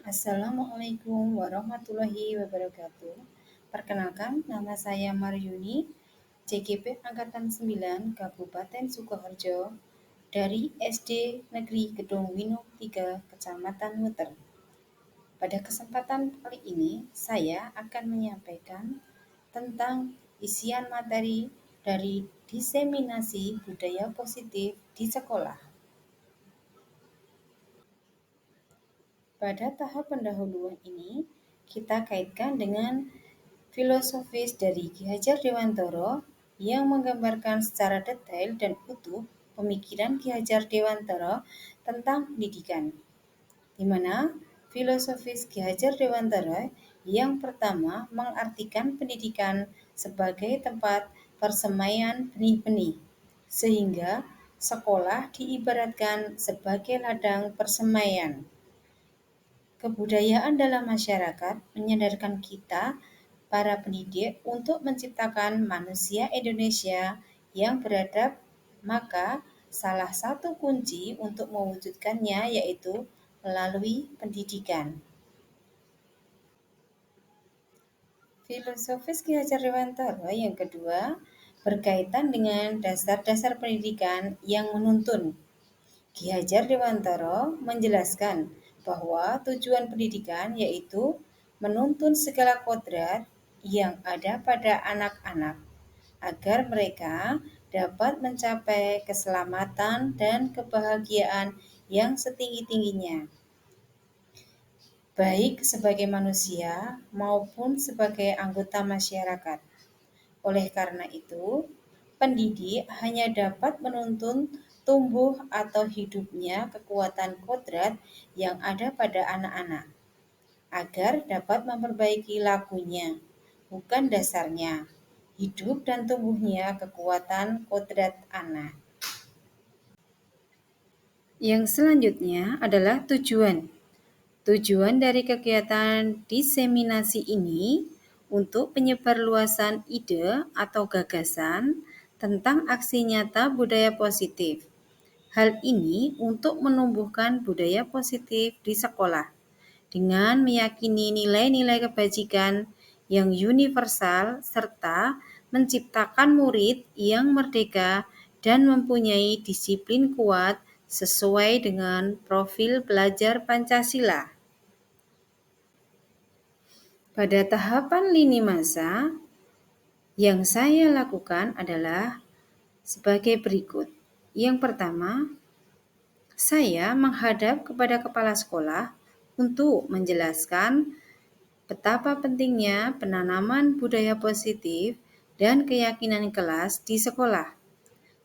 Assalamualaikum warahmatullahi wabarakatuh. Perkenalkan, nama saya Maryuni, CGP Angkatan 9 Kabupaten Sukoharjo dari SD Negeri Gedung Winu 3, Kecamatan Muter. Pada kesempatan kali ini, saya akan menyampaikan tentang isian materi dari diseminasi budaya positif di sekolah. Pada tahap pendahuluan ini, kita kaitkan dengan filosofis dari Ki Hajar Dewantara yang menggambarkan secara detail dan utuh pemikiran Ki Hajar Dewantara tentang pendidikan, di mana filosofis Ki Hajar Dewantara yang pertama mengartikan pendidikan sebagai tempat persemaian benih-benih, sehingga sekolah diibaratkan sebagai ladang persemaian. Kebudayaan dalam masyarakat menyadarkan kita, para pendidik, untuk menciptakan manusia Indonesia yang beradab, maka salah satu kunci untuk mewujudkannya yaitu melalui pendidikan. Filosofis Ki Hajar Dewantara yang kedua berkaitan dengan dasar-dasar pendidikan yang menuntun. Ki Hajar Dewantara menjelaskan bahwa tujuan pendidikan yaitu menuntun segala kodrat yang ada pada anak-anak agar mereka dapat mencapai keselamatan dan kebahagiaan yang setinggi-tingginya, baik sebagai manusia maupun sebagai anggota masyarakat. Oleh karena itu, pendidik hanya dapat menuntun tumbuh atau hidupnya kekuatan kodrat yang ada pada anak-anak, agar dapat memperbaiki lakunya, bukan dasarnya, hidup dan tumbuhnya kekuatan kodrat anak. Yang selanjutnya adalah tujuan. Tujuan dari kegiatan diseminasi ini untuk penyebarluasan ide atau gagasan tentang aksi nyata budaya positif. Hal ini untuk menumbuhkan budaya positif di sekolah dengan meyakini nilai-nilai kebajikan yang universal serta menciptakan murid yang merdeka dan mempunyai disiplin kuat sesuai dengan profil pelajar Pancasila. Pada tahapan lini masa, yang saya lakukan adalah sebagai berikut. Yang pertama, saya menghadap kepada kepala sekolah untuk menjelaskan betapa pentingnya penanaman budaya positif dan keyakinan kelas di sekolah,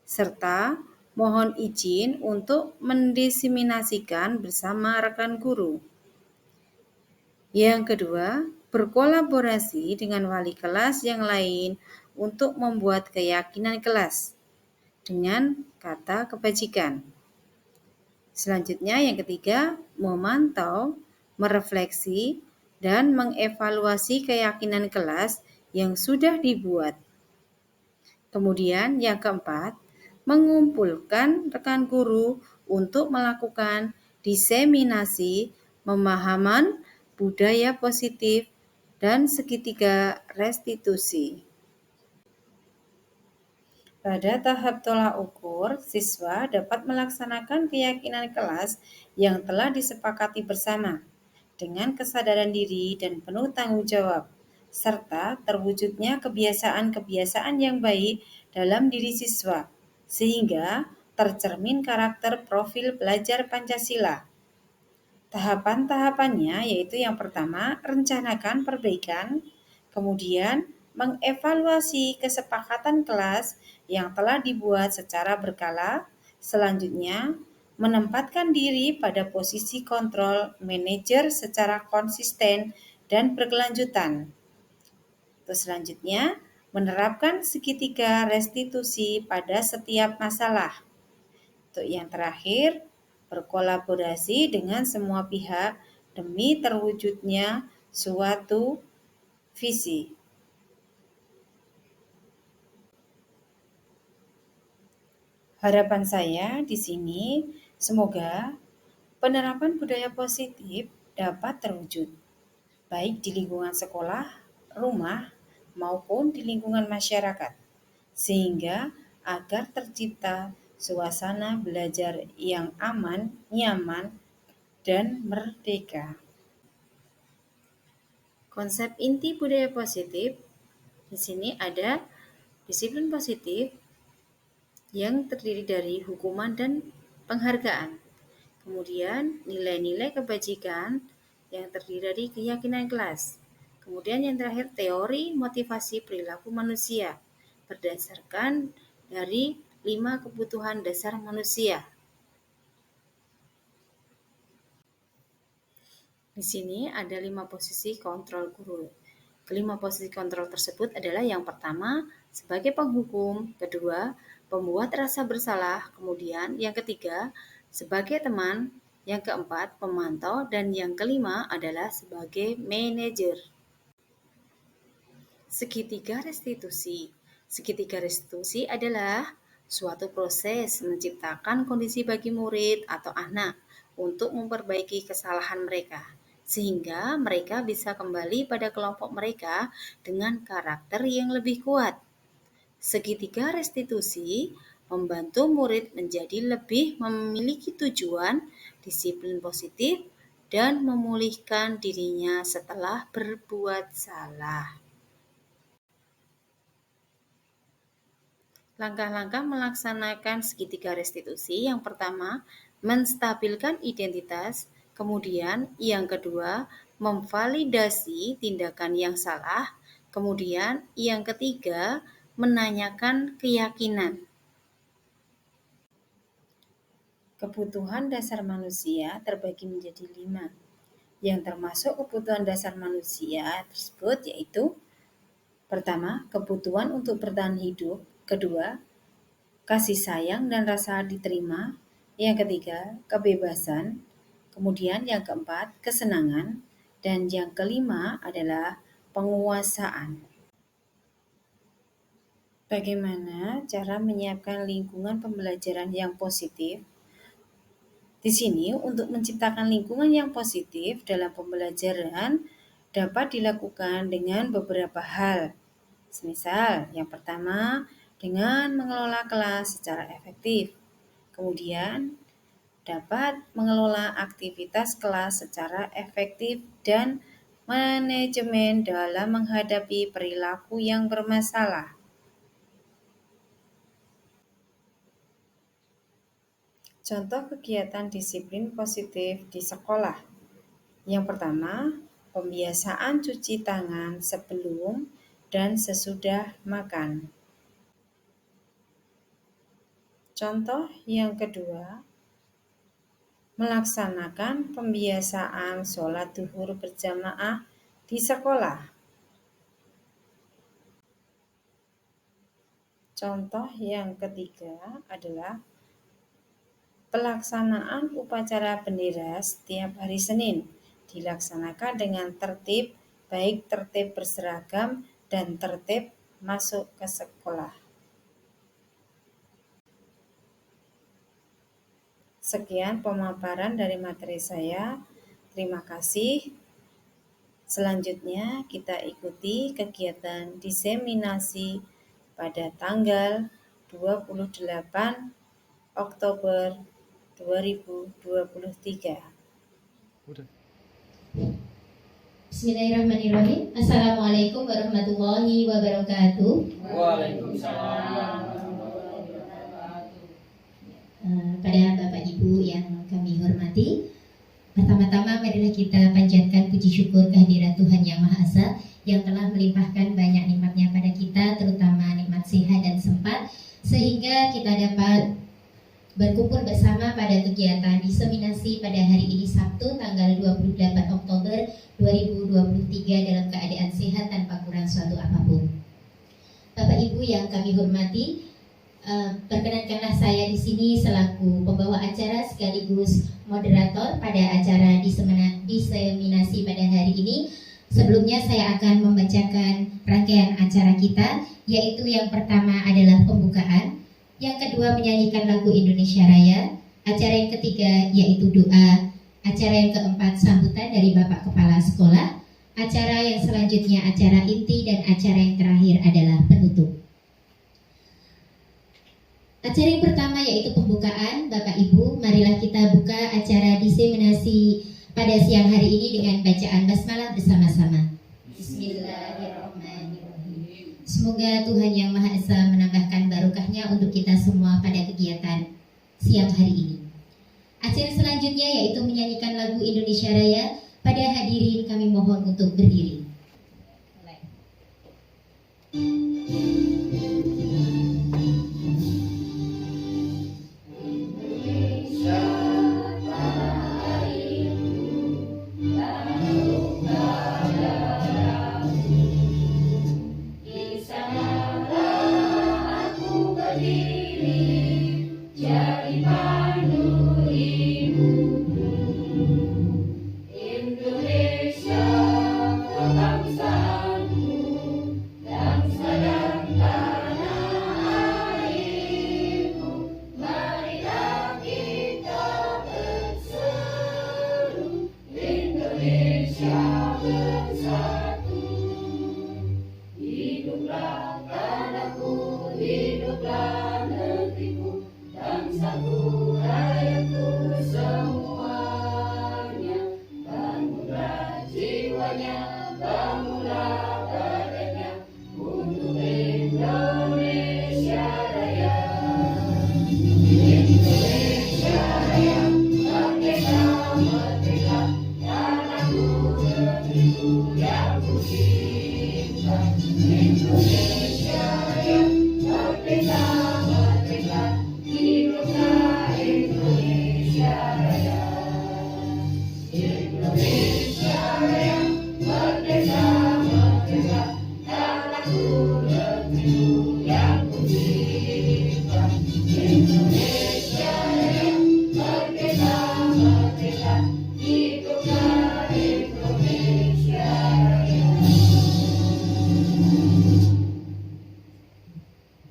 serta mohon izin untuk mendiseminasikan bersama rekan guru. Yang kedua, berkolaborasi dengan wali kelas yang lain untuk membuat keyakinan kelas dengan kata kebajikan. Selanjutnya yang ketiga, memantau, merefleksi, dan mengevaluasi keyakinan kelas yang sudah dibuat. Kemudian yang keempat, mengumpulkan rekan guru untuk melakukan diseminasi pemahaman budaya positif dan segitiga restitusi. Pada tahap tolak ukur, siswa dapat melaksanakan keyakinan kelas yang telah disepakati bersama dengan kesadaran diri dan penuh tanggung jawab, serta terwujudnya kebiasaan-kebiasaan yang baik dalam diri siswa, sehingga tercermin karakter profil pelajar Pancasila. Tahapan-tahapannya yaitu yang pertama, rencanakan perbaikan, kemudian mengevaluasi kesepakatan kelas yang telah dibuat secara berkala, selanjutnya menempatkan diri pada posisi kontrol manajer secara konsisten dan berkelanjutan. Terus selanjutnya, menerapkan segitiga restitusi pada setiap masalah. Untuk yang terakhir, berkolaborasi dengan semua pihak demi terwujudnya suatu visi. Harapan saya di sini semoga penerapan budaya positif dapat terwujud, baik di lingkungan sekolah, rumah, maupun di lingkungan masyarakat, sehingga agar tercipta suasana belajar yang aman, nyaman, dan merdeka. Konsep inti budaya positif, di sini ada disiplin positif yang terdiri dari hukuman dan penghargaan. Kemudian nilai-nilai kebajikan yang terdiri dari keyakinan kelas. Kemudian yang terakhir teori motivasi perilaku manusia berdasarkan dari 5 kebutuhan dasar manusia. Di sini ada 5 posisi kontrol guru. Kelima posisi kontrol tersebut adalah yang pertama sebagai penghukum, kedua pembuat rasa bersalah, kemudian yang ketiga sebagai teman, yang keempat pemantau, dan yang kelima adalah sebagai manajer. Segitiga restitusi. Segitiga restitusi adalah suatu proses menciptakan kondisi bagi murid atau anak untuk memperbaiki kesalahan mereka, sehingga mereka bisa kembali pada kelompok mereka dengan karakter yang lebih kuat. Segitiga restitusi membantu murid menjadi lebih memiliki tujuan, disiplin positif, dan memulihkan dirinya setelah berbuat salah. Langkah-langkah melaksanakan segitiga restitusi: yang pertama, menstabilkan identitas, kemudian yang kedua, memvalidasi tindakan yang salah, kemudian yang ketiga, menanyakan keyakinan. Kebutuhan dasar manusia terbagi menjadi 5, yang termasuk kebutuhan dasar manusia tersebut yaitu: pertama, kebutuhan untuk bertahan hidup, kedua, kasih sayang dan rasa diterima, yang ketiga, kebebasan, kemudian yang keempat, kesenangan, dan yang kelima adalah penguasaan. Bagaimana cara menyiapkan lingkungan pembelajaran yang positif? Di sini untuk menciptakan lingkungan yang positif dalam pembelajaran dapat dilakukan dengan beberapa hal. Semisal, yang pertama, dengan mengelola kelas secara efektif. Kemudian, dapat mengelola aktivitas kelas secara efektif dan manajemen dalam menghadapi perilaku yang bermasalah. Contoh kegiatan disiplin positif di sekolah. Yang pertama, pembiasaan cuci tangan sebelum dan sesudah makan. Contoh yang kedua, melaksanakan pembiasaan sholat duhur berjamaah di sekolah. Contoh yang ketiga adalah pelaksanaan upacara bendera setiap hari Senin dilaksanakan dengan tertib, baik tertib berseragam dan tertib masuk ke sekolah. Sekian pemaparan dari materi saya. Terima kasih. Selanjutnya kita ikuti kegiatan diseminasi pada tanggal 28 Oktober 2023. Bismillahirrahmanirrahim. Assalamualaikum warahmatullahi wabarakatuh. Waalaikumsalam. Pada Bapak Ibu yang kami hormati, pertama-tama marilah kita panjatkan puji syukur kehadirat Tuhan Yang Maha Esa yang telah melimpahkan banyak nikmat-Nya pada kita, terutama nikmat sehat dan sempat, sehingga kita dapat berkumpul bersama pada kegiatan diseminasi pada hari ini Sabtu tanggal 28 Oktober 2023 dalam keadaan sehat tanpa kurang suatu apapun. Bapak Ibu yang kami hormati, perkenankanlah saya di sini selaku pembawa acara sekaligus moderator pada acara diseminasi pada hari ini. Sebelumnya saya akan membacakan rangkaian acara kita, yaitu yang pertama adalah pembukaan, yang kedua menyanyikan lagu Indonesia Raya, acara yang ketiga yaitu doa, Acara yang keempat, sambutan dari Bapak Kepala Sekolah. Acara yang selanjutnya acara inti, dan acara yang terakhir adalah penutup. Acara yang pertama yaitu pembukaan. Bapak Ibu, marilah kita buka acara diseminasi pada siang hari ini dengan bacaan basmalah bersama-sama. Bismillahirrahmanirrahim. Semoga Tuhan Yang Maha Esa menambahkan barokahnya untuk kita semua pada kegiatan siang hari ini. Acara selanjutnya yaitu menyanyikan lagu Indonesia Raya. Pada hadirin kami mohon untuk berdiri.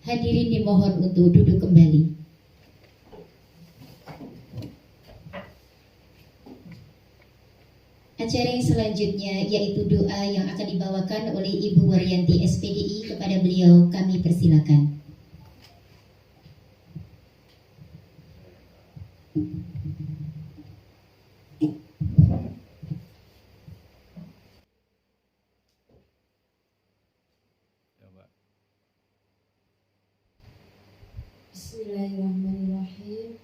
Hadirin dimohon untuk duduk kembali. Acara yang selanjutnya yaitu doa yang akan dibawakan oleh Ibu Waryanti SPDI. Kepada beliau kami persilakan. Bismillahirrahmanirrahim.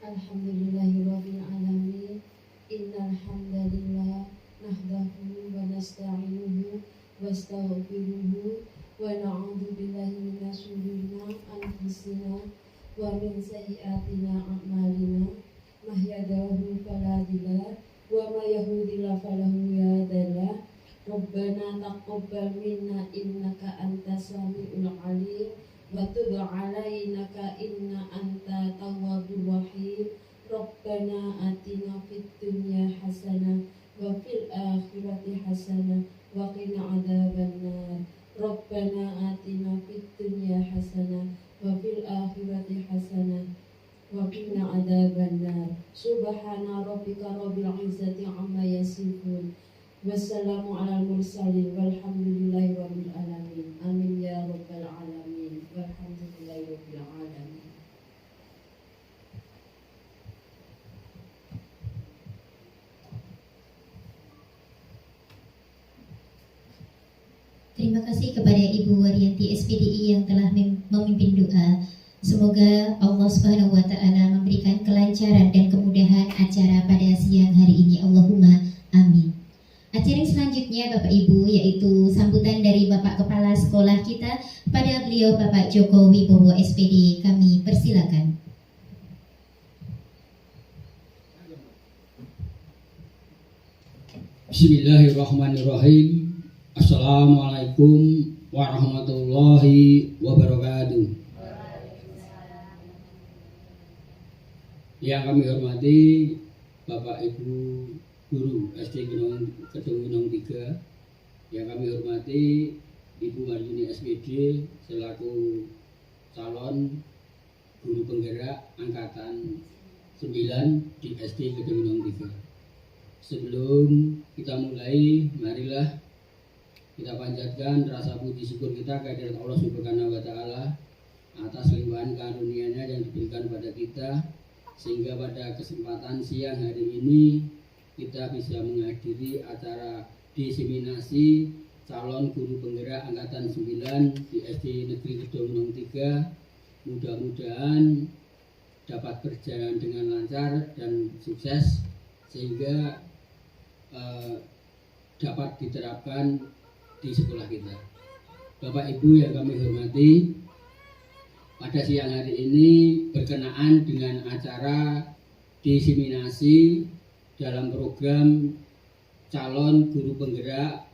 Alhamdulillahirabbil alamin. Innal hamdalillah nahdahu wa nasta'inuhu wa nastaghfiruhu wa na'udzu billahi min shururi anfusina wa min sayyiati a'malina. Mahyadahu fala mudilla wa may yahdihillahu fala mudilla. Rabbana taqabbal minna innaka antas samiul alim wa tub 'alaina inna anta tawwabur rahim. Rabbana atina fid dunya hasanah wa fil akhirati hasanah wa qina adzabannar. Rabbana atina fid dunya hasanah wa fil akhirati hasanah wa qina adzabannar. Subhana rabbika rabbil izzati amma yasifun. Wassalamu alal mursalin walhamdulillahi rabbil alamin. Amin ya rabbal alamin. Walhamdulillahi rabbil alamin. Terima kasih kepada Ibu Waryanti SPDI yang telah memimpin doa. Semoga Allah Subhanahu wa taala memberikan kelancaran dan kemudahan acara pada siang hari ini. Allahumma amin. Acara yang selanjutnya Bapak Ibu yaitu sambutan dari Bapak Kepala Sekolah kita. Pada beliau Bapak Joko Wibowo SPD kami persilakan. Bismillahirrahmanirrahim. Assalamualaikum warahmatullahi wabarakatuh. Yang kami hormati Bapak Ibu Guru SD Kedung Gunung 3, yang kami hormati Ibu Maryuni SPD selaku calon guru penggerak angkatan 9 di SD Kedung Gunung 3. Sebelum kita mulai, marilah kita panjatkan rasa puji syukur kita kehadirat Allah Subhanahu wa Ta'ala atas limpahan karunia-Nya yang diberikan pada kita, sehingga pada kesempatan siang hari ini kita bisa menghadiri acara diseminasi calon guru penggerak angkatan 9 di SD Negeri Gedong Winong 3. Mudah-mudahan dapat berjalan dengan lancar dan sukses, sehingga dapat diterapkan di sekolah kita. Bapak Ibu yang kami hormati, pada siang hari ini berkenaan dengan acara diseminasi dalam program calon guru penggerak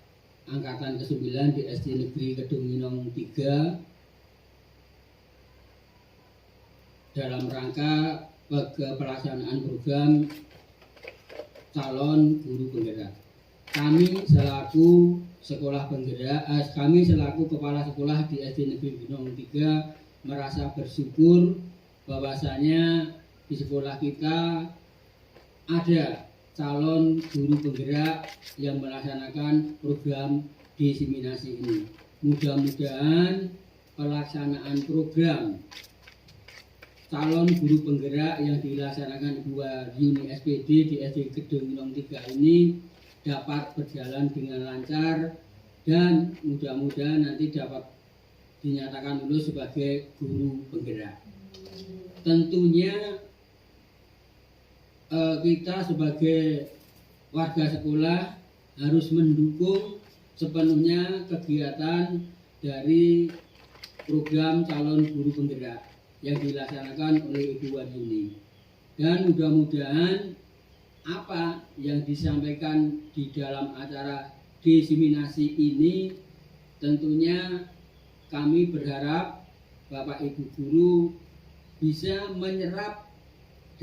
angkatan ke-9 di SD Negeri Gedong Winong 3 dalam rangka pelaksanaan program calon guru penggerak. Kami selaku kepala sekolah di SD Negeri Gedong 3 merasa bersyukur bahwasanya di sekolah kita ada calon guru penggerak yang melaksanakan program diseminasi ini. Mudah-mudahan pelaksanaan program calon guru penggerak yang dilaksanakan Ibu Waryuni SPD di SD Gedong Winong 3 ini dapat berjalan dengan lancar dan mudah-mudahan nanti dapat dinyatakan lulus sebagai guru penggerak. Tentunya kita sebagai warga sekolah harus mendukung sepenuhnya kegiatan dari program calon guru penggerak yang dilaksanakan oleh Ibu Waryuni. Dan mudah-mudahan apa yang disampaikan di dalam acara diseminasi ini, tentunya kami berharap Bapak Ibu guru bisa menyerap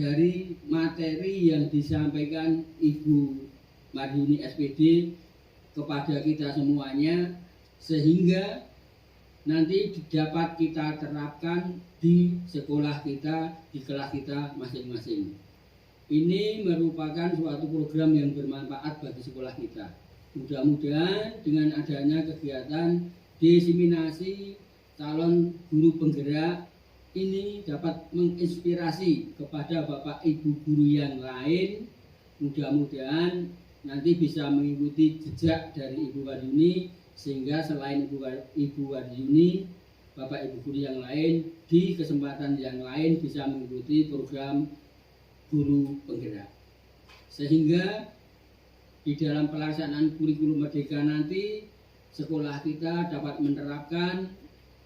dari materi yang disampaikan Ibu Waryuni SPD kepada kita semuanya, sehingga nanti dapat kita terapkan di sekolah kita, di kelas kita masing-masing. Ini merupakan suatu program yang bermanfaat bagi sekolah kita. Mudah-mudahan dengan adanya kegiatan diseminasi calon guru penggerak ini dapat menginspirasi kepada Bapak Ibu guru yang lain. Mudah-mudahan nanti bisa mengikuti jejak dari Ibu Waryuni, sehingga selain Ibu Waryuni, Bapak Ibu guru yang lain di kesempatan yang lain bisa mengikuti program guru penggerak, sehingga di dalam pelaksanaan kurikulum merdeka nanti sekolah kita dapat menerapkan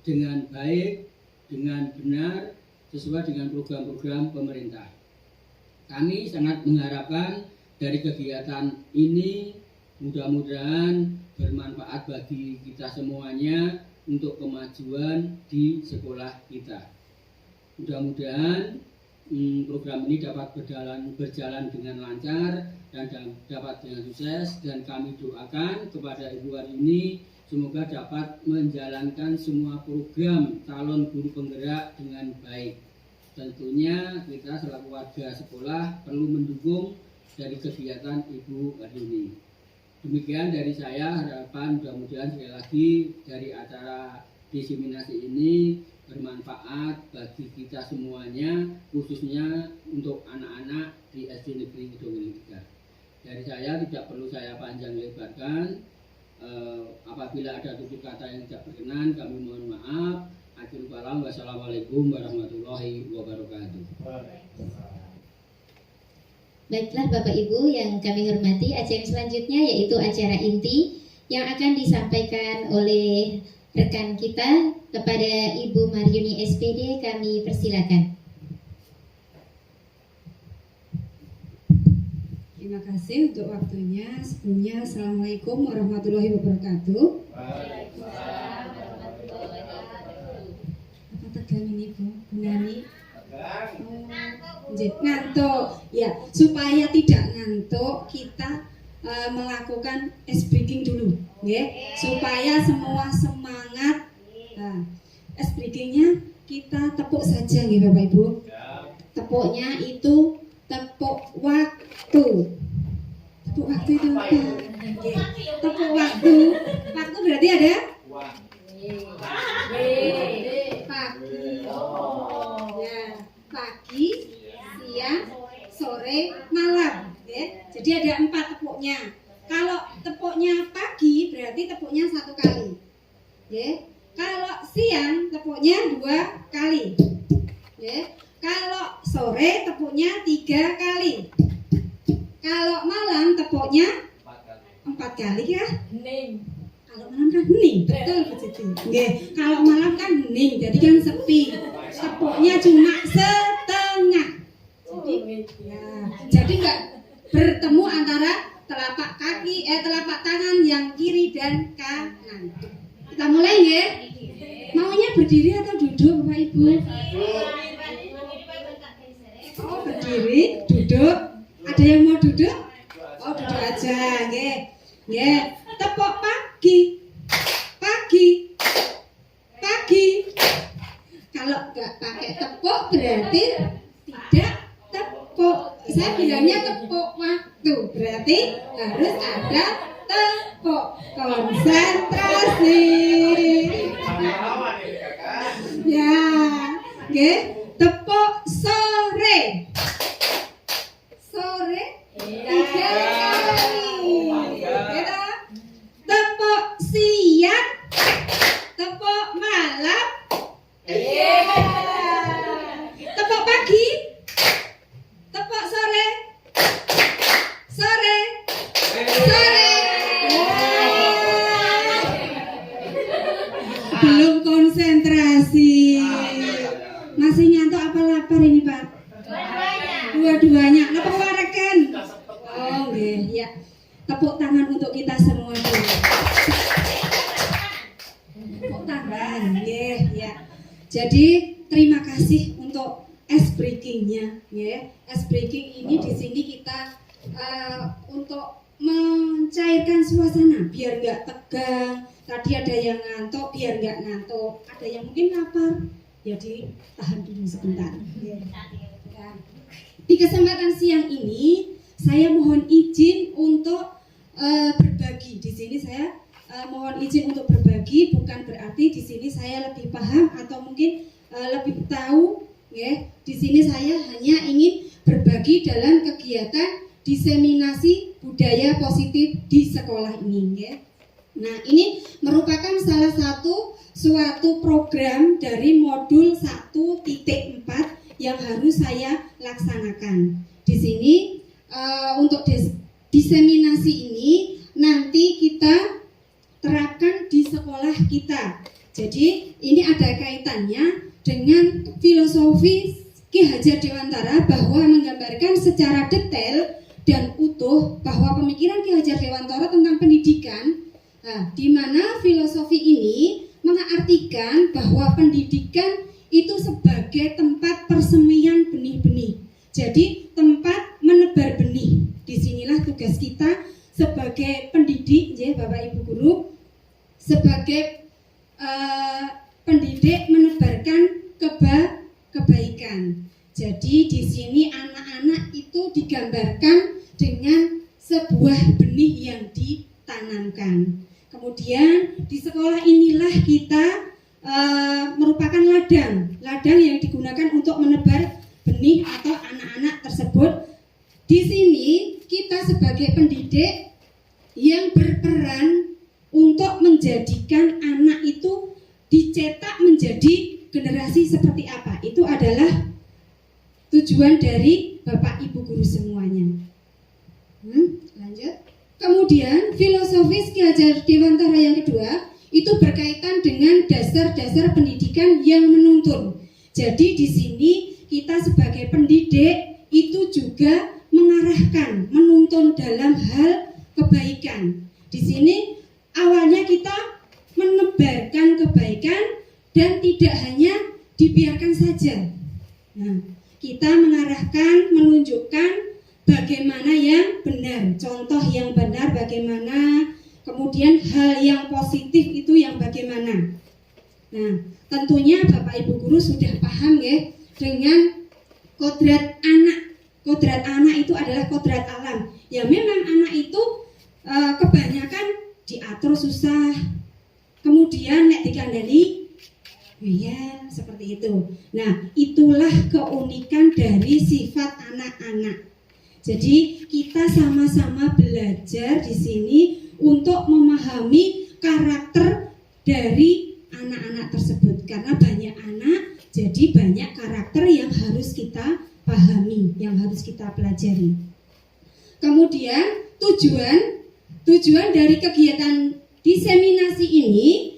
dengan baik, dengan benar, sesuai dengan program-program pemerintah. Kami sangat mengharapkan dari kegiatan ini mudah-mudahan bermanfaat bagi kita semuanya untuk kemajuan di sekolah kita. Mudah-mudahan program ini dapat berjalan dengan lancar dan dapat dengan sukses, dan kami doakan kepada Ibu Waryuni semoga dapat menjalankan semua program calon guru penggerak dengan baik. Tentunya kita selaku warga sekolah perlu mendukung dari kegiatan Ibu Waryuni. Demikian dari saya, harapan mudah-mudahan sekali lagi dari acara diseminasi ini bermanfaat bagi kita semuanya, khususnya untuk anak-anak di SD Negeri Gedong Winong 3. Dari saya tidak perlu saya panjang lebarkan. Apabila ada tutur kata yang tidak berkenan, kami mohon maaf. Akhirul kalam, wassalamualaikum warahmatullahi wabarakatuh. Baiklah Bapak Ibu yang kami hormati, acara selanjutnya yaitu acara inti yang akan disampaikan oleh rekan kita kepada Ibu Waryuni SPD. Kami persilakan. Terima kasih untuk waktunya. Sebelumnya, Assalamualaikum warahmatullahi wabarakatuh. Waalaikumsalam warahmatullahi wabarakatuh. Apa tegang ini Bu Nani? Ngantuk. Ya, supaya tidak ngantuk kita melakukan ice breaking dulu, ya, supaya semua semangat. Nah, ice breakingnya kita tepuk saja, ya Bapak Ibu. Tepuknya itu tepuk waktu. Tepuk tepuk waktu itu apa? Nggih. Tepuk waktu. Waktu berarti ada pagi. Ya, pagi, siang, sore, malam. Ya. Jadi ada 4 tepuknya. Kalau tepuknya pagi berarti tepuknya 1 kali. Ya. Kalau siang tepuknya 2 kali. Ya. Kalau sore tepuknya 3 kali. Kalau malam tepuknya 4 kali ya. Hening. Kalau malam kan hening, betul Bu Siti. Nggih, kalau malam kan hening, jadi kan sepi. Tepuknya cuma setengah. Jadi enggak bertemu antara telapak tangan yang kiri dan kanan. Kita mulai nggih. Maunya berdiri atau duduk Bapak Ibu? Oh, berdiri, duduk. Ada yang mau duduk? Oh, duduk aja, nggih. Nggih. Tepuk pagi. Pagi. Pagi. Kalau enggak pakai tepuk berarti tidak tepuk. Saya bilangnya tepuk waktu. Berarti harus ada tepuk. Konsentrasi. Ya. Nggih. Tepuk sore. Sore 3 kali. Gitu. Tepuk siang. Tepuk malam. Tepuk pagi. Tepuk sore. Sore. Sore. Belum konsentrasi. Masih nyantuk apa lapar ini Pak? Dua-duanya. Napa wareken? Oh nggih, ya. Tepuk tangan untuk kita semua dulu. Tepuk tangan, nggih, ya. Jadi terima kasih untuk ice breaking-nya, ya. Ice breaking ini di sini kita untuk mencairkan suasana biar nggak tegang. Tadi ada yang ngantuk, biar nggak ngantuk. Ada yang mungkin lapar. Jadi tahan dulu sebentar. Ya. Di kesempatan siang ini saya mohon izin untuk berbagi. Di sini saya mohon izin untuk berbagi, bukan berarti di sini saya lebih paham atau mungkin lebih tahu, ya. Di sini saya hanya ingin berbagi dalam kegiatan diseminasi budaya positif di sekolah ini, ya. Nah, ini merupakan salah satu suatu program dari modul 1.4 yang harus saya laksanakan. Di sini untuk diseminasi ini nanti kita terapkan di sekolah kita. Jadi ini ada kaitannya dengan filosofi Ki Hajar Dewantara bahwa menggambarkan secara detail dan utuh bahwa pemikiran Ki Hajar Dewantara tentang pendidikan, di mana filosofi ini mengartikan bahwa pendidikan itu sebagai tempat persemian benih-benih. Jadi tempat menebar benih. Disinilah tugas kita sebagai pendidik, ya Bapak Ibu Guru, sebagai pendidik menebarkan kebaikan. Jadi di sini anak-anak itu digambarkan dengan sebuah benih yang ditanamkan. Kemudian di sekolah inilah kita merupakan ladang yang digunakan untuk menebar benih atau anak-anak tersebut. Di sini kita sebagai pendidik yang berperan untuk menjadikan anak itu dicetak menjadi generasi seperti apa. Itu adalah tujuan dari Bapak Ibu Guru semuanya. Lanjut. Kemudian filosofis Ki Hajar Dewantara yang kedua itu berkaitan dengan dasar-dasar pendidikan yang menuntun. Jadi di sini kita sebagai pendidik itu juga mengarahkan, menuntun dalam hal kebaikan. Di sini awalnya kita menebarkan kebaikan dan tidak hanya dibiarkan saja. Nah, kita mengarahkan, menunjukkan bagaimana yang benar, contoh yang benar bagaimana, kemudian hal yang positif itu yang bagaimana. Nah, tentunya Bapak Ibu Guru sudah paham ya dengan kodrat anak Kodrat anak itu adalah kodrat alam. Ya memang anak itu kebanyakan diatur susah. Kemudian nek dikandani ya seperti itu. Nah, itulah keunikan dari sifat anak-anak. Jadi kita sama-sama belajar di sini untuk memahami karakter dari anak-anak tersebut. Karena banyak anak, jadi banyak karakter yang harus kita pahami, yang harus kita pelajari. Kemudian tujuan dari kegiatan diseminasi ini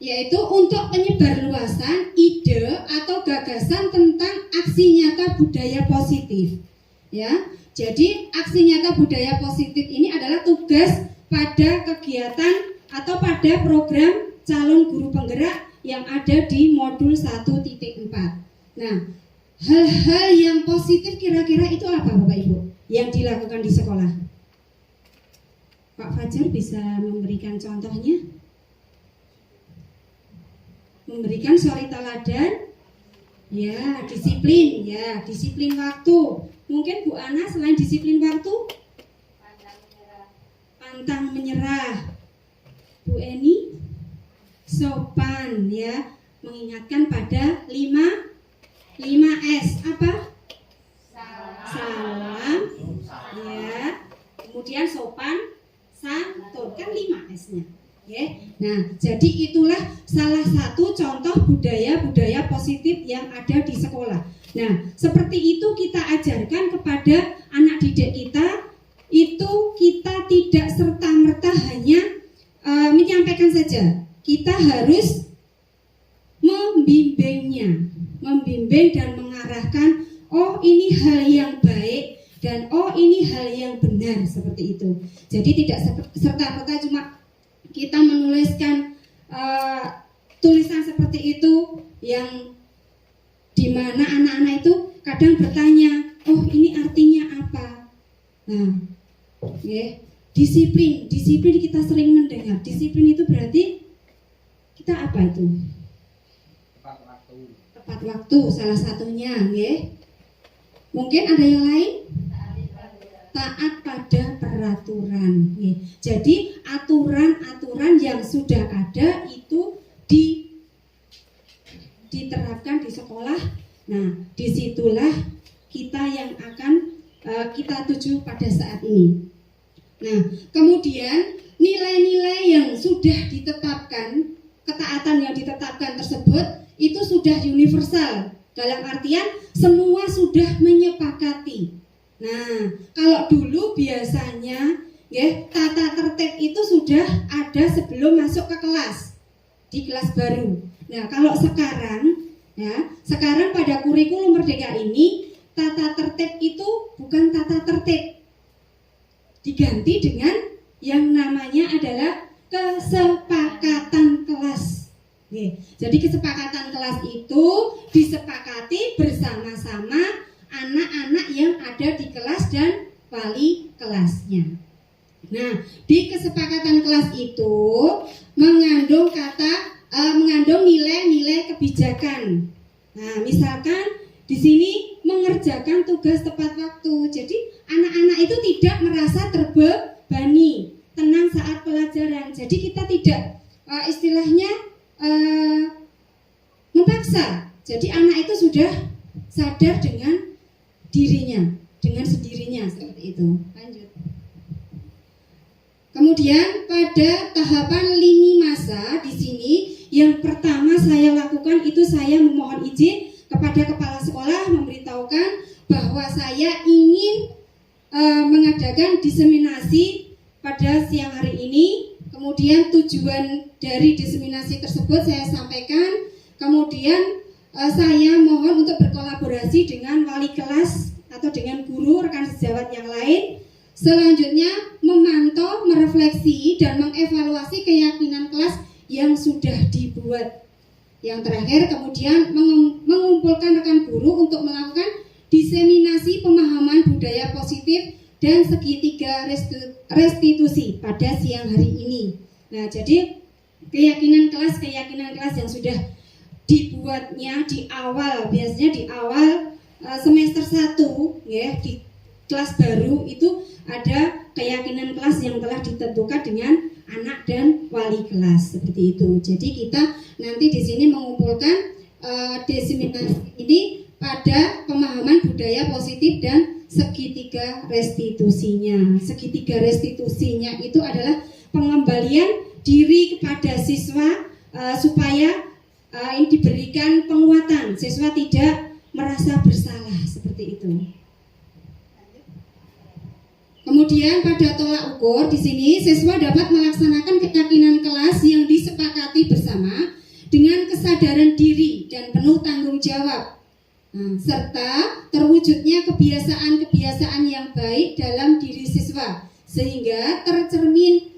yaitu untuk penyebarluasan ide atau gagasan tentang aksi nyata budaya positif. Ya, jadi aksi nyata budaya positif ini adalah tugas pada kegiatan atau pada program calon guru penggerak yang ada di modul 1.4. Nah, hal-hal yang positif kira-kira itu apa Bapak Ibu yang dilakukan di sekolah? Pak Fajar bisa memberikan contohnya? Memberikan suri teladan, ya disiplin waktu. Mungkin Bu Ana selain disiplin waktu, pantang menyerah. Bu Eni, sopan, ya, mengingatkan pada 5S apa? Salam, ya. Kemudian sopan, santun, kan 5S-nya. Ya. Nah, jadi itulah salah satu contoh budaya-budaya positif yang ada di sekolah. Nah, seperti itu kita ajarkan kepada anak didik kita. Itu kita tidak serta-merta hanya menyampaikan saja. Kita harus membimbing dan mengarahkan, oh ini hal yang baik dan oh ini hal yang benar, seperti itu. Jadi tidak serta-merta cuma kita menuliskan tulisan seperti itu yang dimana anak-anak itu kadang bertanya, oh ini artinya apa? Nah, ya, disiplin kita sering mendengar. Disiplin itu berarti kita apa itu? Tepat waktu salah satunya, ya. Mungkin ada yang lain? Taat pada peraturan. Ya. Jadi aturan-aturan yang sudah ada itu diterapkan di sekolah. Nah, disitulah kita yang akan kita tuju pada saat ini. Nah, kemudian nilai-nilai yang sudah ditetapkan, ketaatan yang ditetapkan tersebut itu sudah universal. Dalam artian semua sudah menyepakati. Nah, kalau dulu biasanya ya, tata tertib itu sudah ada sebelum masuk ke kelas, di kelas baru. Nah, kalau sekarang pada kurikulum Merdeka ini, tata tertib itu bukan tata tertib, diganti dengan yang namanya adalah kesepakatan kelas. Jadi kesepakatan kelas itu disepakati bersama-sama anak-anak yang ada di kelas dan wali kelasnya. Nah, di kesepakatan kelas itu mengandung nilai-nilai kebijakan. Nah, misalkan di sini mengerjakan tugas tepat waktu. Jadi anak-anak itu tidak merasa terbebani, tenang saat pelajaran. Jadi kita tidak istilahnya memaksa. Jadi anak itu sudah sadar dengan dirinya, dengan sendirinya, seperti itu. Lanjut. Kemudian pada tahapan lini masa di sini yang pertama saya lakukan itu saya memohon izin kepada kepala sekolah memberitahukan bahwa saya ingin mengadakan diseminasi pada siang hari ini. Kemudian tujuan dari diseminasi tersebut saya sampaikan. Kemudian saya mohon untuk berkolaborasi dengan wali kelas atau dengan guru rekan sejawat yang lain. Selanjutnya memantau, merefleksi dan mengevaluasi keyakinan kelas yang sudah dibuat. Yang terakhir kemudian mengumpulkan rekan guru untuk melakukan diseminasi pemahaman budaya positif dan segitiga restitusi pada siang hari ini. Nah, jadi keyakinan kelas yang sudah dibuatnya di awal, biasanya di awal semester 1 ya, di kelas baru itu ada keyakinan kelas yang telah ditentukan dengan anak dan wali kelas seperti itu. Jadi kita nanti di sini mengumpulkan diseminasi ini pada pemahaman budaya positif dan segitiga restitusinya. Segitiga restitusinya itu adalah pengembalian diri kepada siswa supaya ini diberikan penguatan, siswa tidak merasa bersalah seperti itu. Kemudian pada tolak ukur di sini siswa dapat melaksanakan keyakinan kelas yang disepakati bersama dengan kesadaran diri dan penuh tanggung jawab, serta terwujudnya kebiasaan-kebiasaan yang baik dalam diri siswa sehingga tercermin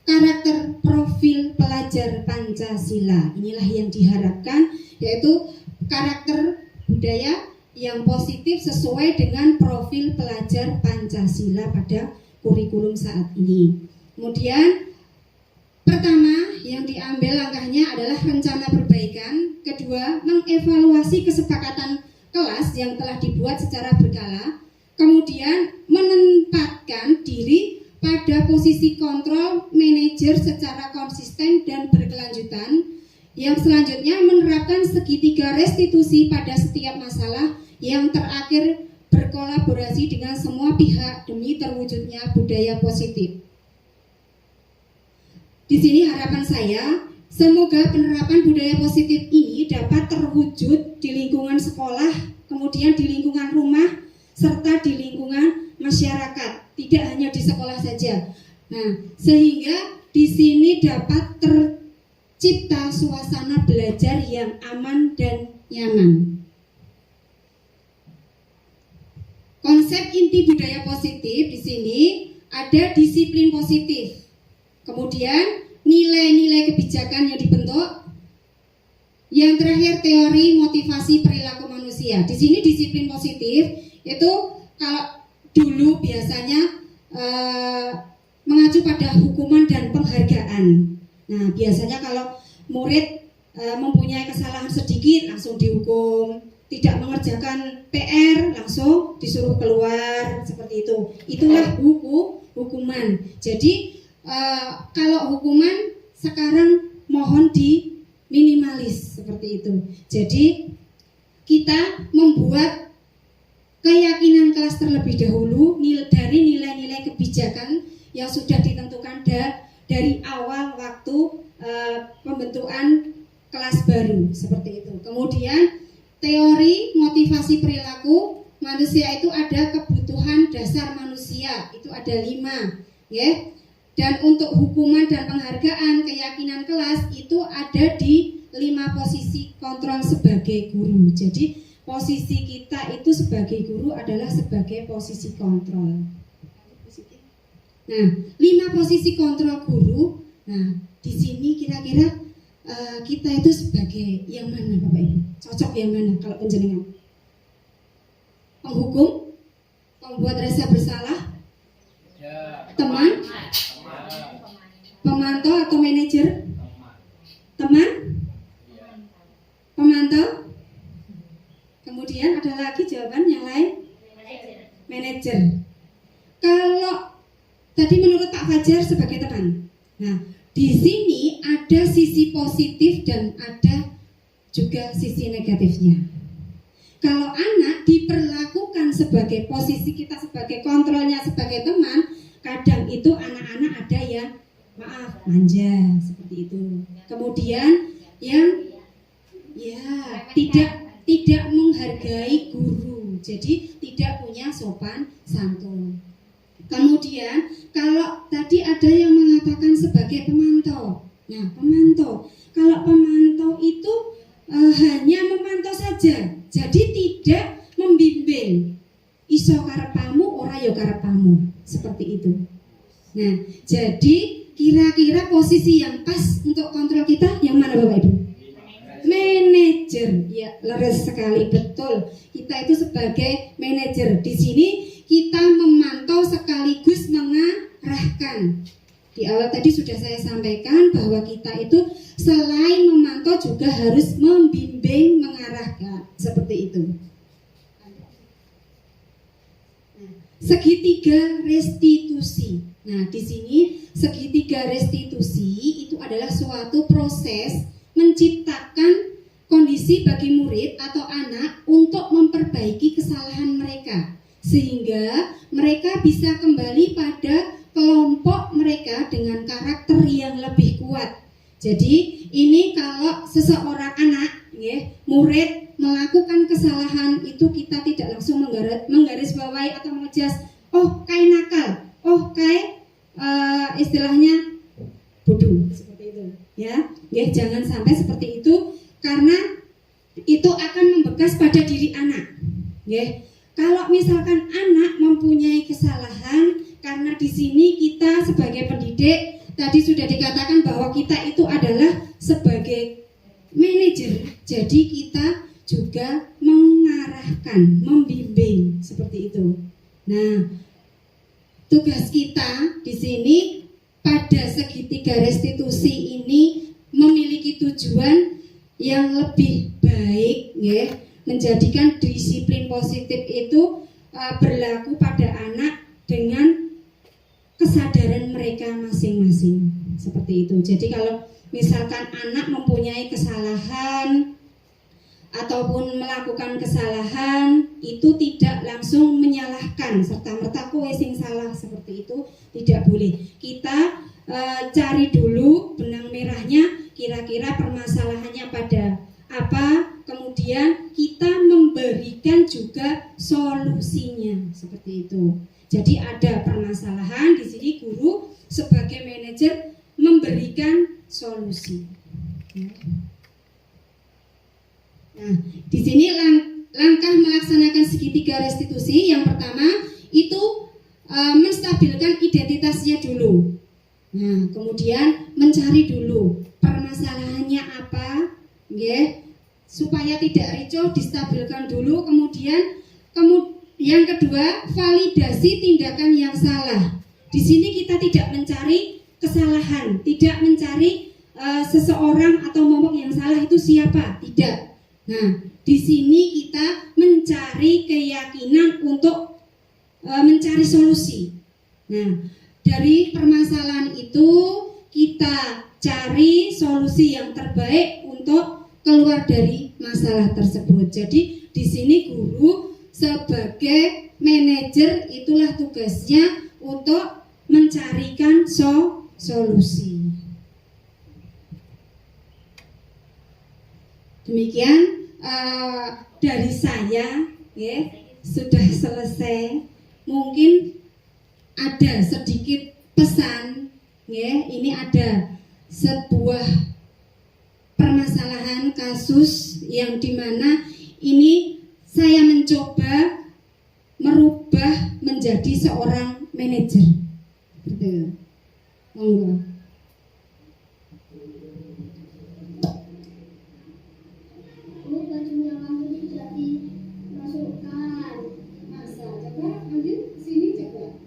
karakter profil pelajar Pancasila. Inilah yang diharapkan, yaitu karakter budaya yang positif sesuai dengan profil pelajar Pancasila pada kurikulum saat ini. Kemudian pertama yang diambil langkahnya adalah rencana perbaikan. Kedua, mengevaluasi kesepakatan kelas yang telah dibuat secara berkala. Kemudian menempatkan diri pada posisi kontrol manajer secara konsisten dan berkelanjutan. Yang selanjutnya menerapkan segitiga restitusi pada setiap masalah. Yang terakhir berkolaborasi dengan semua pihak demi terwujudnya budaya positif. Di sini harapan saya, semoga penerapan budaya positif ini dapat terwujud di lingkungan sekolah, kemudian di lingkungan rumah, serta di lingkungan masyarakat, tidak hanya di sekolah saja. Nah, sehingga di sini dapat tercipta suasana belajar yang aman dan nyaman. Konsep inti budaya positif di sini ada disiplin positif. Kemudian nilai-nilai kebijakan yang dibentuk. Yang terakhir teori motivasi perilaku manusia. Di sini disiplin positif itu kalau dulu biasanya mengacu pada hukuman dan penghargaan. Nah, biasanya kalau murid mempunyai kesalahan sedikit langsung dihukum, tidak mengerjakan PR langsung disuruh keluar, seperti itu. Itulah hukuman. Jadi kalau hukuman sekarang mohon diminimalis seperti itu. Jadi kita membuat keyakinan kelas terlebih dahulu dari nilai-nilai kebijakan yang sudah ditentukan dari awal waktu pembentukan kelas baru seperti itu. Kemudian teori motivasi perilaku manusia itu ada kebutuhan dasar manusia, itu ada 5, ya. Dan untuk hukuman dan penghargaan keyakinan kelas itu ada di 5 posisi kontrol sebagai guru. Jadi posisi kita itu sebagai guru adalah sebagai posisi kontrol. Nah, 5 posisi kontrol guru. Nah, di sini kira-kira kita itu sebagai yang mana Bapak Ibu? Cocok yang mana kalau penjenengan? Penghukum? Pembuat rasa bersalah? Teman? Pemantau atau manajer? Teman? Pemantau? Kemudian ada lagi jawaban yang lain? Manajer. Kalau tadi menurut Pak Fajar sebagai teman. Nah, di sini ada sisi positif dan ada juga sisi negatifnya. Kalau anak diperlakukan sebagai posisi kita sebagai kontrolnya sebagai teman, kadang itu anak-anak ada yang manja seperti itu. Kemudian yang tidak menghargai guru, jadi tidak punya sopan santun. Kemudian kalau tadi ada yang mengatakan sebagai pemantau. Nah, pemantau. Kalau pemantau itu hanya memantau saja. Jadi tidak membimbing. Iso karepamu ora yo karepamu. Seperti itu. Nah, jadi kira-kira posisi yang pas untuk kontrol kita yang mana Bapak Ibu? Manajer. Ya, leres sekali, betul. Kita itu sebagai manajer. Di sini kita memantau sekaligus mengarahkan. Di awal tadi sudah saya sampaikan bahwa kita itu selain memantau juga harus membimbing, mengarahkan. Seperti itu. Segitiga restitusi. Nah, di sini segitiga restitusi itu adalah suatu proses menciptakan kondisi bagi murid atau anak untuk memperbaiki kesalahan mereka sehingga mereka bisa kembali pada kelompok mereka dengan karakter yang lebih kuat. Jadi ini kalau seseorang anak, ya, murid melakukan kesalahan itu kita tidak langsung menggarisbawahi atau mengejas, oh kayak nakal, oh kayak istilahnya bodoh seperti itu, ya. Ya jangan sampai seperti itu karena itu akan membekas pada diri anak, ya. Kalau misalkan anak mempunyai kesalahan, karena di sini kita sebagai pendidik tadi sudah dikatakan bahwa kita itu adalah sebagai manajer, jadi kita juga mengarahkan, membimbing seperti itu. Nah, tugas kita di sini pada segitiga restitusi ini memiliki tujuan yang lebih baik, ya, menjadikan disiplin positif itu berlaku pada anak dengan kesadaran mereka masing-masing seperti itu. Jadi kalau misalkan anak mempunyai kesalahan ataupun melakukan kesalahan, itu tidak langsung menyalahkan serta-merta kowe sing salah seperti itu, tidak boleh. Kita cari dulu benang merahnya, kira-kira permasalahannya pada apa, kemudian kita memberikan juga solusinya seperti itu. Jadi ada permasalahan, di sini guru sebagai manajer memberikan solusi. Nah, di sini langkah melaksanakan segitiga restitusi yang pertama itu menstabilkan identitasnya dulu. Nah, kemudian mencari dulu permasalahannya apa, ya, supaya tidak ricuh, distabilkan dulu. Kemudian yang kedua, validasi tindakan yang salah. Di sini kita tidak mencari kesalahan, tidak mencari seseorang atau momok yang salah itu siapa, tidak. Nah, di sini kita mencari keyakinan untuk mencari solusi. Nah, dari permasalahan itu kita cari solusi yang terbaik untuk keluar dari masalah tersebut. Jadi di sini guru sebagai manajer itulah tugasnya untuk mencarikan solusi. Demikian dari saya, ya, sudah selesai. Mungkin ada sedikit pesan, ya. Ini ada sebuah permasalahan kasus yang dimana ini saya mencoba merubah menjadi seorang manajer. Betul. Monggo. Bajunya langsung sudah dimasukkan. Masa coba ambil sini coba.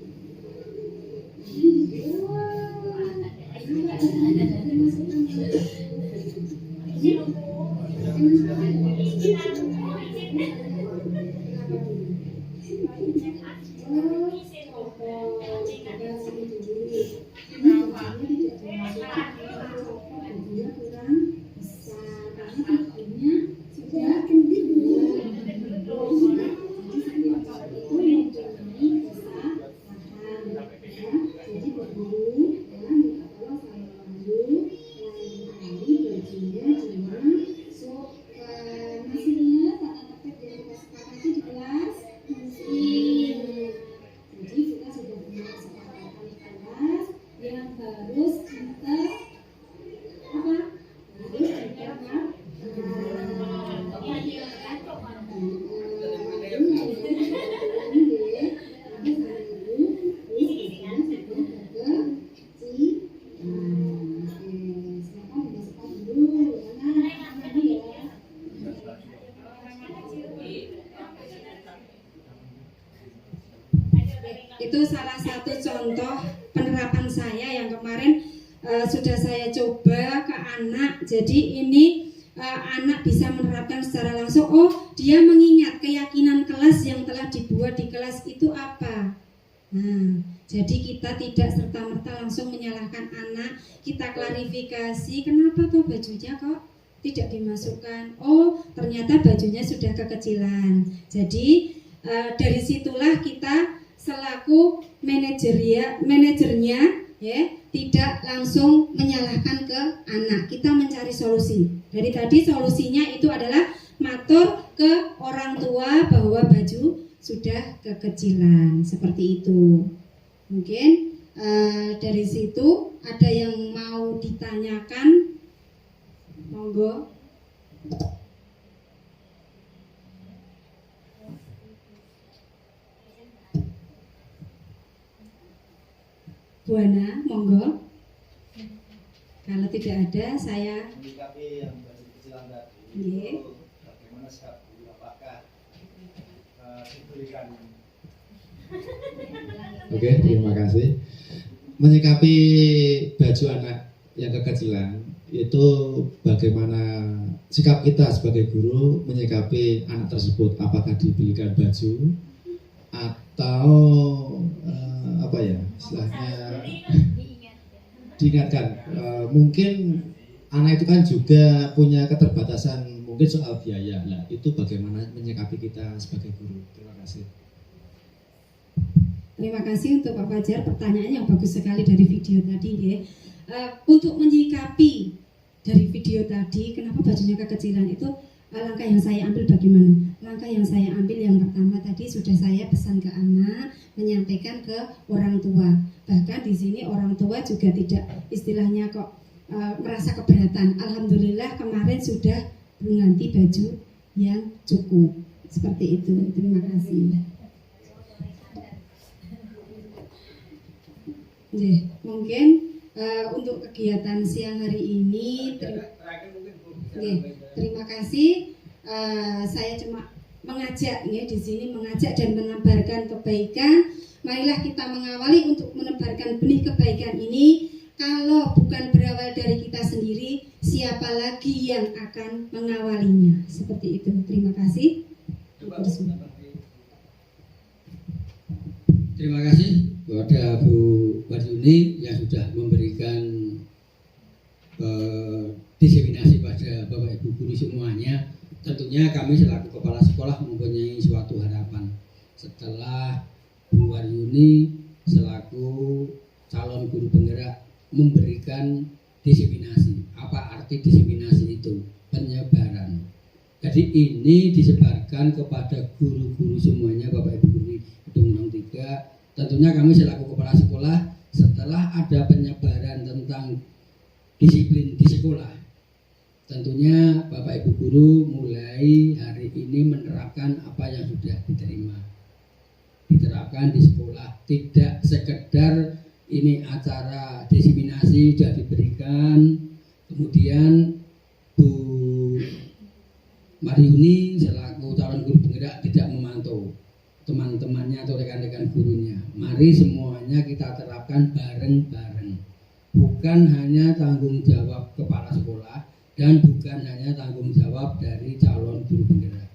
Itu salah satu contoh penerapan saya yang kemarin sudah saya coba ke anak. Jadi ini anak bisa menerapkan secara langsung. Oh, dia mengingat keyakinan kelas yang telah dibuat di kelas itu apa. Nah, jadi kita tidak serta-merta langsung menyalahkan anak. Kita klarifikasi, kenapa tuh bajunya kok tidak dimasukkan. Oh, ternyata bajunya sudah kekecilan. Jadi dari situlah kita selaku manajernya ya, tidak langsung menyalahkan ke anak. Kita mencari solusi. Dari tadi solusinya itu adalah matur ke orang tua bahwa baju sudah kekecilan, seperti itu. Mungkin dari situ ada yang mau ditanyakan, monggo. Bu Ana, monggo. Kalau tidak ada, saya menyikapi yang baju kecilan tadi. Nggih. Itu bagaimana sikap Bu? Apakah diberikan? Oke, terima kasih. Menyikapi baju anak yang kekecilan itu bagaimana sikap kita sebagai guru menyikapi anak tersebut, apakah dibelikan baju atau apa ya istilahnya diingatkan. Mungkin anak itu kan juga punya keterbatasan mungkin soal biaya. Nah, itu bagaimana menyikapi kita sebagai guru. Terima kasih. Terima kasih untuk Pak Fajar, pertanyaan yang bagus sekali dari video tadi ya. Untuk menyikapi dari video tadi, kenapa bajunya kekecilan itu, langkah yang saya ambil bagaimana? Langkah yang saya ambil yang pertama tadi sudah saya pesan ke anak, menyampaikan ke orang tua. Bahkan di sini orang tua juga tidak istilahnya kok merasa keberatan. Alhamdulillah kemarin sudah mengganti baju yang cukup. Seperti itu. Terima kasih. Mungkin untuk kegiatan siang hari ini terima kasih. Saya cuma mengajak ya di sini, mengajak dan menebarkan kebaikan. Marilah kita mengawali untuk menebarkan benih kebaikan ini. Kalau bukan berawal dari kita sendiri, siapa lagi yang akan mengawalinya? Seperti itu. Terima kasih. Terima kasih kepada Bu Waryuni yang sudah memberikan diseminasi pada Bapak Ibu guru semuanya. Tentunya kami selaku kepala sekolah mempunyai suatu harapan setelah Bu Waryuni selaku calon guru penggerak memberikan diseminasi. Apa arti diseminasi itu? Penyebaran. Jadi ini disebarkan kepada guru-guru semuanya, Bapak Ibu guru Gedung 03. Tentunya kami selaku kepala sekolah setelah ada penyebaran tentang disiplin di sekolah, tentunya Bapak Ibu guru mulai hari ini menerapkan apa yang sudah diterapkan di sekolah. Tidak sekedar ini acara diseminasi sudah diberikan, kemudian Bu Waryuni selaku calon guru penggerak tidak memantau teman-temannya atau rekan-rekan gurunya. Mari semuanya kita terapkan bareng-bareng. Bukan hanya tanggung jawab kepala sekolah dan bukan hanya tanggung jawab dari calon guru penggerak.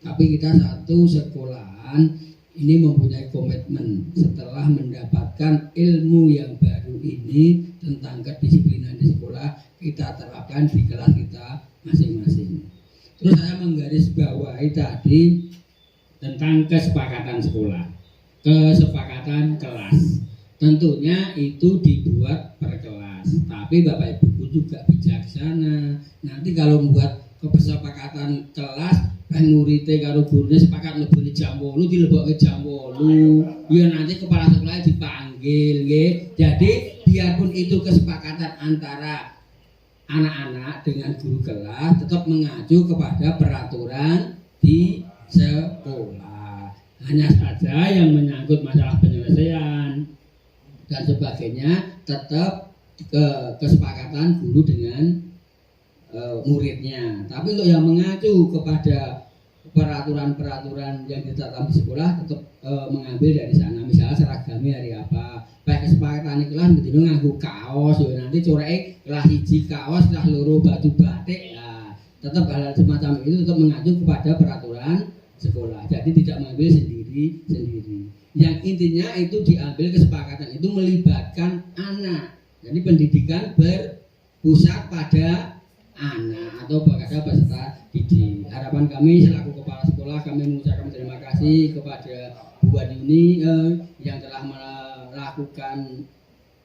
Tapi kita satu sekolahan ini mempunyai komitmen setelah mendapatkan ilmu yang baru ini tentang kedisiplinan di sekolah, kita terapkan di kelas kita masing-masing. Terus saya menggarisbawahi tadi tentang kesepakatan sekolah, kesepakatan kelas. Tentunya itu dibuat per kelas, tapi Bapak Ibu juga bijaksana. Nanti kalau membuat kesepakatan kelas, muridnya karo gurunya sepakat lebih jam 8, dilebokke jam 8. Ya nanti kepala sekolahnya dipanggil, nggih. Jadi biarpun itu kesepakatan antara anak-anak dengan guru kelas, tetap mengacu kepada peraturan di sekolah. Hanya saja yang menyangkut masalah penyelesaian dan sebagainya tetap kesepakatan guru dengan muridnya. Tapi untuk yang mengacu kepada peraturan-peraturan yang ditetapkan di sekolah tetap mengambil dari sana. Misalnya seragamnya hari apa, baik kesepakatan kelas bedino nganggo kaos, nanti coreke kelas 1 kaos, kelas 2 baju batik. Nah, tetap hal semacam itu tetap mengacu kepada peraturan sekolah. Jadi tidak mengambil sendiri. Yang intinya itu diambil kesepakatan itu melibatkan anak. Jadi pendidikan berpusat pada anak atau pada peserta didik. Harapan kami selaku kepala sekolah, kami mengucapkan terima kasih kepada Bu Waryuni yang telah melakukan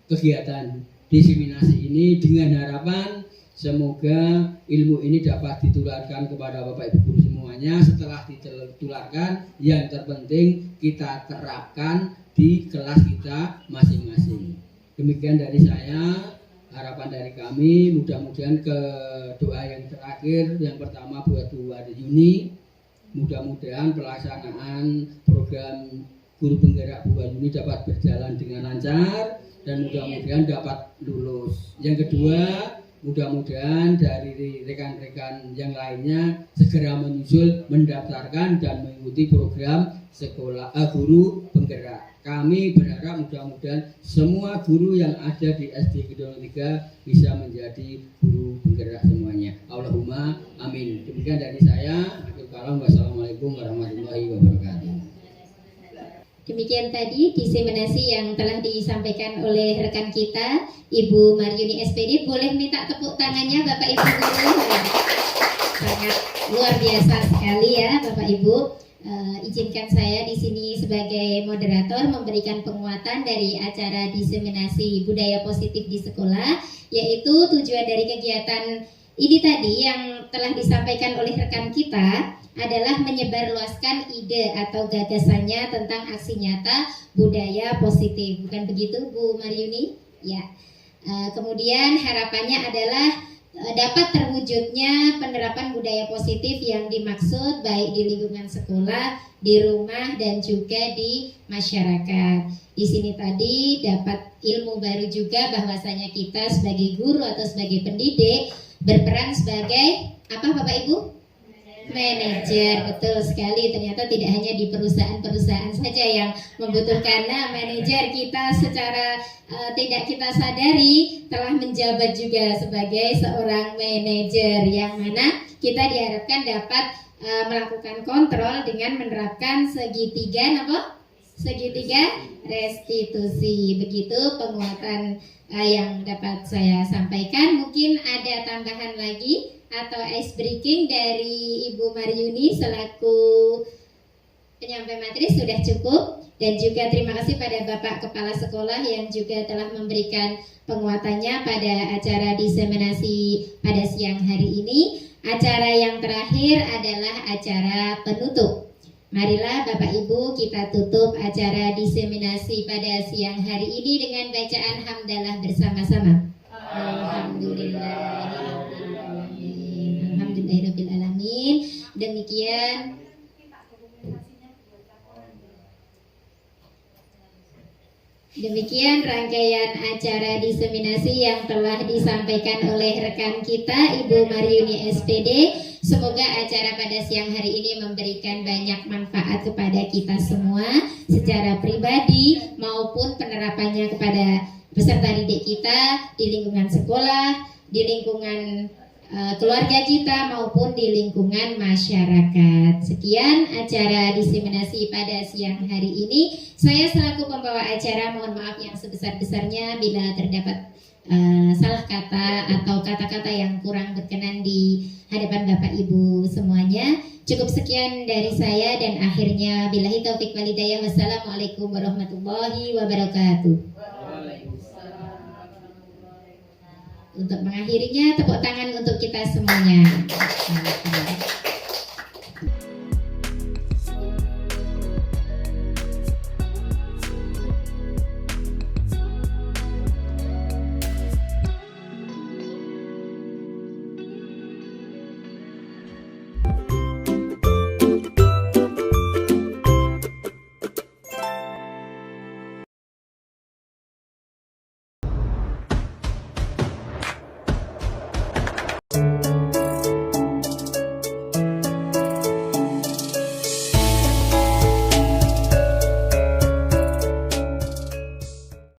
kegiatan diseminasi ini dengan harapan semoga ilmu ini dapat ditularkan kepada Bapak Ibu guru semuanya. Setelah ditularkan, yang terpenting kita terapkan di kelas kita masing-masing. Demikian dari saya, harapan dari kami. Mudah-mudahan ke doa yang terakhir, yang pertama buat Bu Waryuni, mudah-mudahan pelaksanaan program guru penggerak Bu Waryuni dapat berjalan dengan lancar dan mudah-mudahan dapat lulus. Yang kedua, mudah-mudahan dari rekan-rekan yang lainnya segera menyusul mendaftarkan dan mengikuti program sekolah guru penggerak. Kami berharap mudah-mudahan semua guru yang ada di SD Gedong 3 bisa menjadi guru penggerak semuanya. Allahumma amin. Demikian dari saya. Wassalamualaikum warahmatullahi wabarakatuh. Demikian tadi diseminasi yang telah disampaikan oleh rekan kita Ibu Maryuni SPD. Boleh minta tepuk tangannya Bapak Ibu guru. Sangat luar biasa sekali ya Bapak Ibu. Izinkan saya di sini sebagai moderator memberikan penguatan dari acara diseminasi budaya positif di sekolah, yaitu tujuan dari kegiatan ini tadi yang telah disampaikan oleh rekan kita adalah menyebarluaskan ide atau gagasannya tentang aksi nyata budaya positif. Bukan begitu Bu Maryuni? Ya. Kemudian harapannya adalah dapat terwujudnya penerapan budaya positif yang dimaksud baik di lingkungan sekolah, di rumah, dan juga di masyarakat. Di sini tadi dapat ilmu baru juga bahwasanya kita sebagai guru atau sebagai pendidik berperan sebagai apa Bapak Ibu? Manajer. Betul sekali. Ternyata tidak hanya di perusahaan-perusahaan saja yang membutuhkan manajer. Kita secara tidak kita sadari telah menjabat juga sebagai seorang manajer, yang mana kita diharapkan dapat melakukan kontrol dengan menerapkan segitiga restitusi. Begitu penguatan yang dapat saya sampaikan. Mungkin ada tambahan lagi atau ice breaking dari Ibu Maryuni selaku penyampai materi sudah cukup. Dan juga terima kasih pada Bapak Kepala Sekolah yang juga telah memberikan penguatannya pada acara diseminasi pada siang hari ini. Acara yang terakhir adalah acara penutup. Marilah Bapak Ibu kita tutup acara diseminasi pada siang hari ini dengan bacaan hamdalah bersama-sama. Alhamdulillahirrahmanirrahim. Demikian rangkaian acara diseminasi yang telah disampaikan oleh rekan kita Ibu Maryuni SPD. Semoga acara pada siang hari ini memberikan banyak manfaat kepada kita semua secara pribadi maupun penerapannya kepada peserta didik kita di lingkungan sekolah, di lingkungan keluarga kita maupun di lingkungan masyarakat. Sekian acara diseminasi pada siang hari ini. Saya selaku pembawa acara mohon maaf yang sebesar-besarnya bila terdapat salah kata atau kata-kata yang kurang berkenan di hadapan Bapak Ibu semuanya. Cukup sekian dari saya dan akhirnya billahi taufik wal hidayah. Wassalamualaikum warahmatullahi wabarakatuh. Untuk mengakhirinya, tepuk tangan untuk kita semuanya.